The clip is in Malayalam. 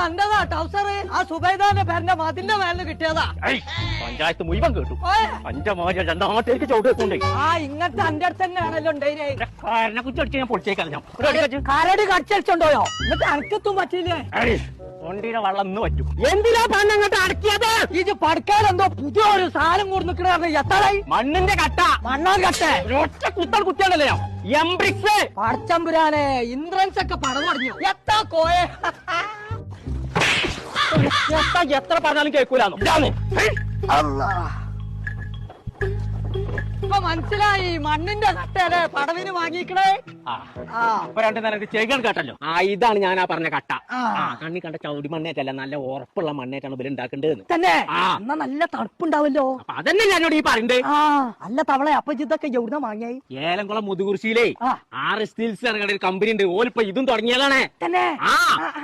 അന്റതാ ടൗസർ ആ സുബൈദാന്റെ പേരിന്റെ മതിന്റെ മേലിന് കിട്ടിയതാ. പഞ്ചായത്ത് മുഴുവൻ കേട്ടു. അഞ്ച മാറി രണ്ടാമത്തേക്ക് ചവിട്ട് വെക്കുണ്ടേ. ആ ഇങ്ങനത്തെ അന്റെ അടുത്ത് തന്നെയാണല്ലോ ഉണ്ടായില്ലേ. കാരനെ കുറിച്ച് ഞാൻ പൊളിച്ചേക്കാം. കരടി കടിച്ചടിച്ചോണ്ടോയോ? എന്നിട്ട് അനക്കത്തും പറ്റില്ലേ? വണ്ടിയുടെ വെള്ളം ഇന്ന് പറ്റും. എന്തിനാ പണ്ടങ്ങോട്ട് അടക്കിയത്? ഇത് പടക്കാലെന്തോ പുതിയ ഒരു സാധനം കൂടി നിക്കണ എത്താറായി. മണ്ണിന്റെ കട്ട. മണ്ണാൻ കട്ടെ ഒറ്റ കുത്തൽ കുത്തിയാണല്ലോ എംബ്രിക്സ്. പടച്ചമ്പുരാനെ ഇൻഷുറൻസ് ഒക്കെ പടം പറഞ്ഞു. എത്താ കോയെ എത്ര പറഞ്ഞാലും കേൾക്കൂലെന്ന്. ഇപ്പൊ മനസ്സിലായി മണ്ണിന്റെ കട്ടയല്ലേ പടവിന് വാങ്ങിക്കണേ. രണ്ടു നേരം ചെകികൾ കേട്ടല്ലോ. ഇതാണ് ഞാൻ ആ പറഞ്ഞ കട്ട. കണ്ണി കണ്ട ചവിടി മണ്ണേറ്റല്ല, നല്ല ഉറപ്പുള്ള മണ്ണേറ്റാണ് ഇവര് ഉണ്ടാക്കേണ്ടത് തന്നെ. എന്നാ നല്ല തണുപ്പുണ്ടാവല്ലോ. അതന്നെ ഞാനോട് ഈ പറയണ്ടേ. അല്ല തവളെ അപ്പൊ ഇതൊക്കെ എവിടുന്ന വാങ്ങിയായി? ഏലംകുളം മുതുകുറിശിയിലേ 6 സ്റ്റീൽസ് ഇറങ്ങേണ്ട ഒരു കമ്പനി ഉണ്ട്. ഓലിപ്പോ ഇതും തുടങ്ങിയതാണ് തന്നെ.